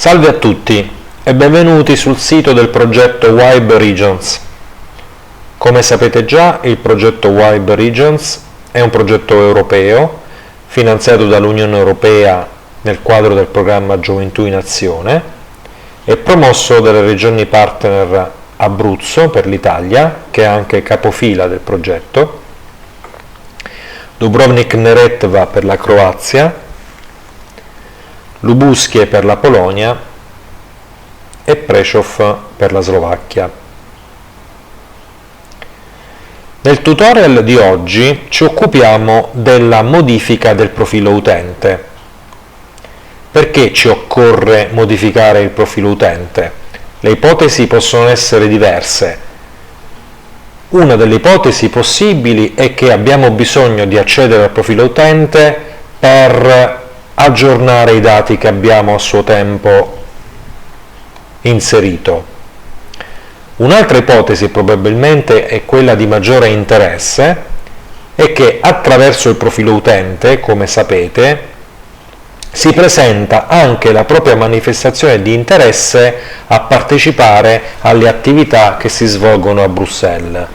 Salve a tutti e benvenuti sul sito del progetto Wibe Regions. Come sapete già, il progetto Wibe Regions è un progetto europeo finanziato dall'Unione Europea nel quadro del programma Gioventù in Azione e promosso dalle regioni partner Abruzzo per l'Italia, che è anche capofila del progetto, Dubrovnik-Neretva per la Croazia, Lubuške per la Polonia e Prešov per la Slovacchia. Nel tutorial di oggi ci occupiamo della modifica del profilo utente. Perché ci occorre modificare il profilo utente? Le ipotesi possono essere diverse. Una delle ipotesi possibili è che abbiamo bisogno di accedere al profilo utente per aggiornare i dati che abbiamo a suo tempo inserito. Un'altra ipotesi probabilmente è quella di maggiore interesse, è che attraverso il profilo utente, come sapete, si presenta anche la propria manifestazione di interesse a partecipare alle attività che si svolgono a Bruxelles.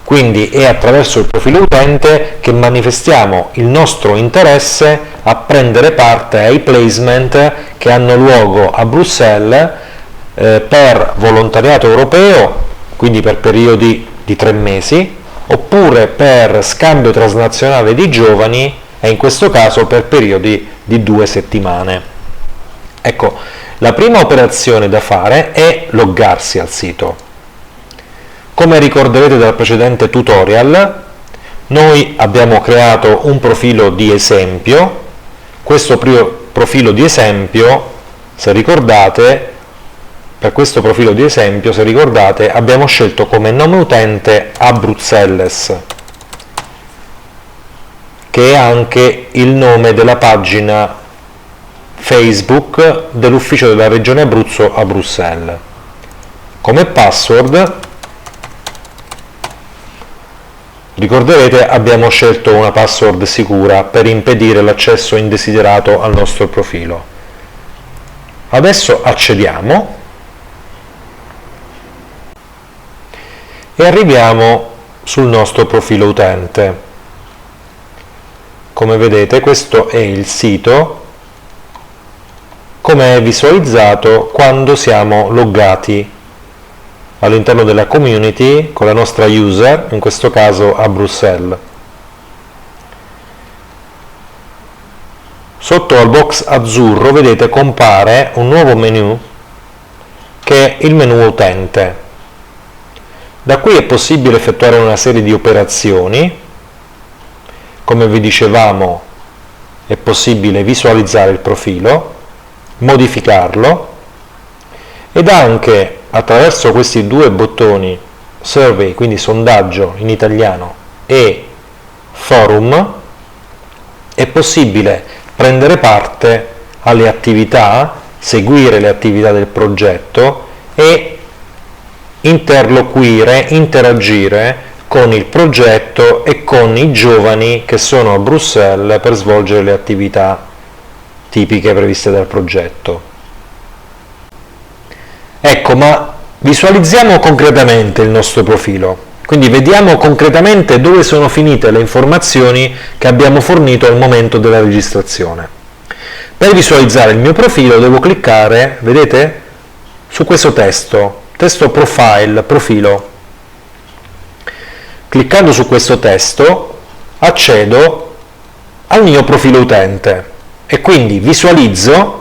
Quindi è attraverso il profilo utente che manifestiamo il nostro interesse a prendere parte ai placement che hanno luogo a Bruxelles per volontariato europeo, quindi per periodi di 3 mesi, oppure per scambio transnazionale di giovani e in questo caso per periodi di 2 settimane. Ecco, la prima operazione da fare è loggarsi al sito. Come ricorderete dal precedente tutorial, noi abbiamo creato un profilo di esempio. Questo profilo di esempio, se ricordate, per questo profilo di esempio, se ricordate, abbiamo scelto come nome utente a Bruxelles, che è anche il nome della pagina Facebook dell'ufficio della Regione Abruzzo a Bruxelles. Come password, ricorderete, abbiamo scelto una password sicura per impedire l'accesso indesiderato al nostro profilo. Adesso accediamo e arriviamo sul nostro profilo utente. Come vedete, questo è il sito come è visualizzato quando siamo loggati all'interno della community con la nostra user, in questo caso a Bruxelles. Sotto al box azzurro vedete compare un nuovo menu che è il menu utente. Da qui è possibile effettuare una serie di operazioni. Come vi dicevamo, è possibile visualizzare il profilo, modificarlo ed anche attraverso questi due bottoni survey, quindi sondaggio in italiano, e forum, è possibile prendere parte alle attività, seguire le attività del progetto e interloquire, interagire con il progetto e con i giovani che sono a Bruxelles per svolgere le attività tipiche previste dal progetto. Ecco, ma visualizziamo concretamente il nostro profilo, quindi vediamo concretamente dove sono finite le informazioni che abbiamo fornito al momento della registrazione. Per visualizzare il mio profilo devo cliccare, vedete, su questo testo profile, profilo. Cliccando su questo testo accedo al mio profilo utente e quindi visualizzo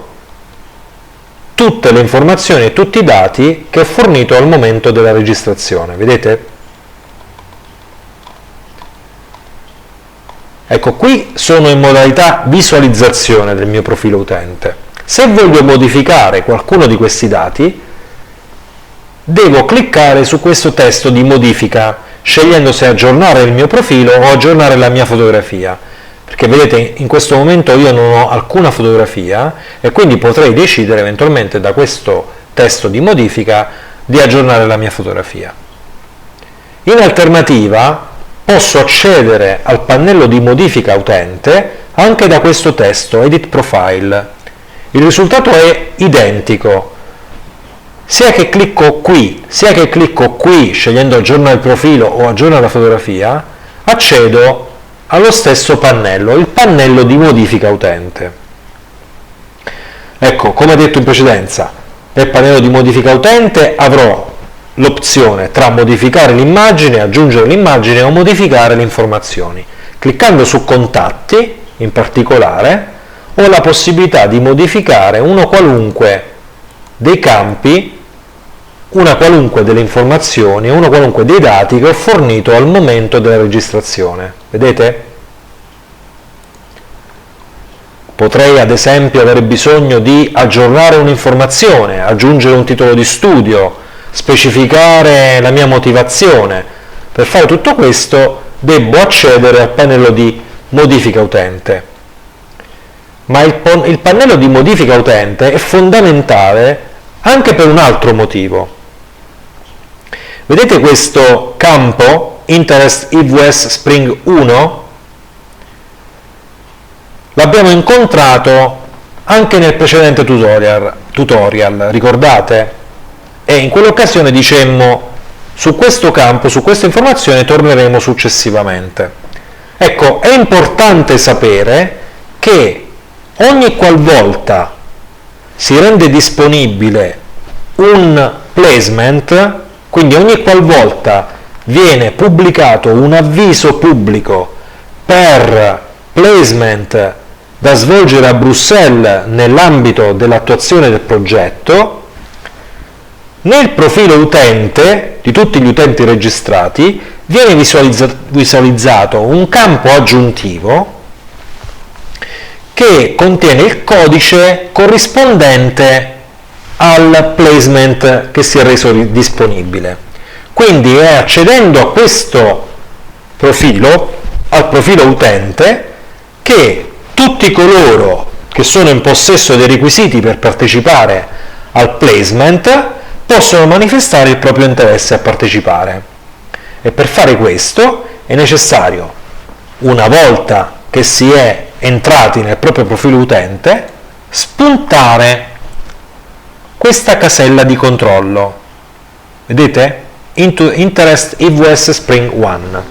tutte le informazioni e tutti i dati che ho fornito al momento della registrazione, vedete? Ecco, qui sono in modalità visualizzazione del mio profilo utente. Se voglio modificare qualcuno di questi dati, devo cliccare su questo testo di modifica, scegliendo se aggiornare il mio profilo o aggiornare la mia fotografia. Perché vedete, in questo momento io non ho alcuna fotografia e quindi potrei decidere eventualmente da questo testo di modifica di aggiornare la mia fotografia. In alternativa posso accedere al pannello di modifica utente anche da questo testo Edit Profile il risultato è identico. Sia che clicco qui, sia che clicco qui scegliendo aggiorna il profilo o aggiorna la fotografia, accedo allo stesso pannello, il pannello di modifica utente. Ecco, come detto in precedenza, nel pannello di modifica utente avrò l'opzione tra modificare l'immagine, aggiungere l'immagine o modificare le informazioni. Cliccando su contatti, in particolare, ho la possibilità di modificare uno qualunque dei campi, una qualunque delle informazioni, uno qualunque dei dati che ho fornito al momento della registrazione. Vedete? Potrei ad esempio avere bisogno di aggiornare un'informazione, aggiungere un titolo di studio, specificare la mia motivazione. Per fare tutto questo debbo accedere al pannello di modifica utente. Ma il pannello di modifica utente è fondamentale anche per un altro motivo. Vedete questo campo Interest EVS Spring 1? L'abbiamo incontrato anche nel precedente tutorial, ricordate? E in quell'occasione dicemmo su questo campo, su questa informazione torneremo successivamente. Ecco, è importante sapere che ogni qualvolta si rende disponibile un placement, quindi ogni qualvolta viene pubblicato un avviso pubblico per placement da svolgere a Bruxelles nell'ambito dell'attuazione del progetto, nel profilo utente di tutti gli utenti registrati viene visualizzato un campo aggiuntivo che contiene il codice corrispondente al placement che si è reso disponibile. Quindi è accedendo a questo profilo, al profilo utente, che tutti coloro che sono in possesso dei requisiti per partecipare al placement possono manifestare il proprio interesse a partecipare. E per fare questo è necessario, una volta che si è entrati nel proprio profilo utente, spuntare questa casella di controllo. Vedete? Interest EVS Spring 1.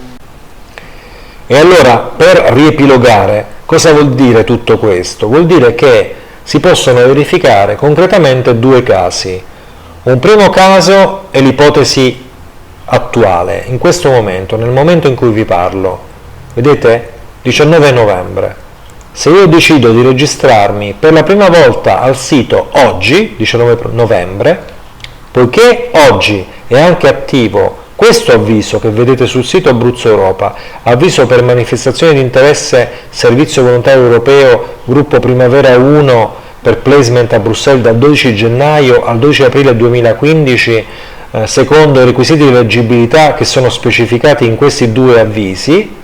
E allora, per riepilogare, cosa vuol dire tutto questo? Vuol dire che si possono verificare concretamente due casi. Un primo caso è l'ipotesi attuale, in questo momento, nel momento in cui vi parlo. Vedete? 19 novembre. Se io decido di registrarmi per la prima volta al sito oggi, 19 novembre, poiché oggi è anche attivo questo avviso che vedete sul sito Abruzzo Europa, avviso per manifestazione di interesse Servizio Volontario Europeo, gruppo Primavera 1 per placement a Bruxelles dal 12 gennaio al 12 aprile 2015, secondo i requisiti di leggibilità che sono specificati in questi due avvisi.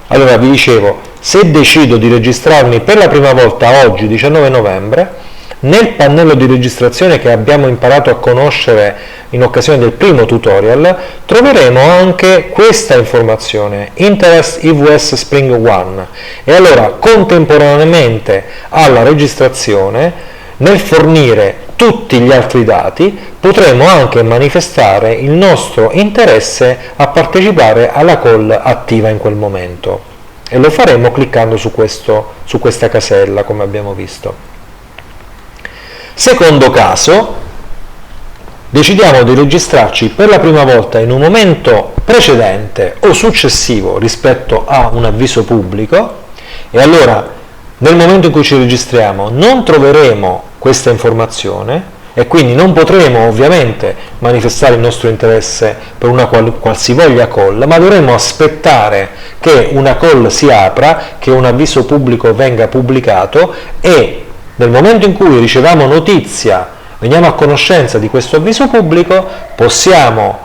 Allora vi dicevo, se decido di registrarmi per la prima volta oggi, 19 novembre, nel pannello di registrazione che abbiamo imparato a conoscere in occasione del primo tutorial, troveremo anche questa informazione, Interest EVS Spring 1. E allora, contemporaneamente alla registrazione, nel fornire tutti gli altri dati, potremo anche manifestare il nostro interesse a partecipare alla call attiva in quel momento. E lo faremo cliccando su questa casella, come abbiamo visto. Secondo caso, decidiamo di registrarci per la prima volta in un momento precedente o successivo rispetto a un avviso pubblico, e allora nel momento in cui ci registriamo non troveremo questa informazione e quindi non potremo ovviamente manifestare il nostro interesse per una qualsivoglia call, ma dovremo aspettare che una call si apra, che un avviso pubblico venga pubblicato, e nel momento in cui riceviamo notizia, veniamo a conoscenza di questo avviso pubblico, possiamo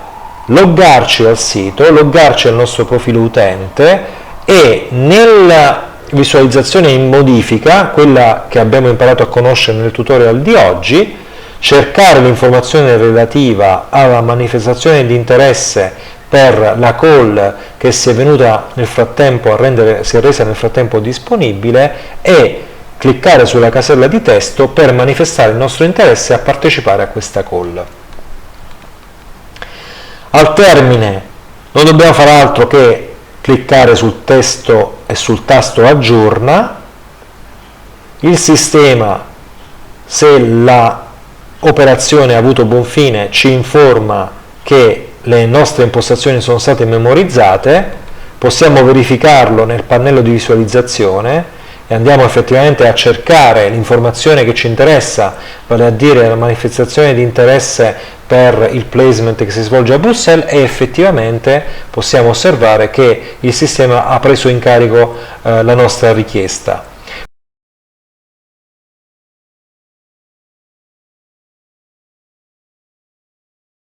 loggarci al sito, loggarci al nostro profilo utente e nella visualizzazione in modifica, quella che abbiamo imparato a conoscere nel tutorial di oggi, cercare l'informazione relativa alla manifestazione di interesse per la call che si è venuta nel frattempo si è resa nel frattempo disponibile, e cliccare sulla casella di testo per manifestare il nostro interesse a partecipare a questa call. Al termine non dobbiamo fare altro che cliccare sul testo e sul tasto aggiorna. Il sistema, se l'operazione ha avuto buon fine, ci informa che le nostre impostazioni sono state memorizzate. Possiamo verificarlo nel pannello di visualizzazione e andiamo effettivamente a cercare l'informazione che ci interessa, vale a dire la manifestazione di interesse per il placement che si svolge a Bruxelles, e effettivamente possiamo osservare che il sistema ha preso in carico la nostra richiesta.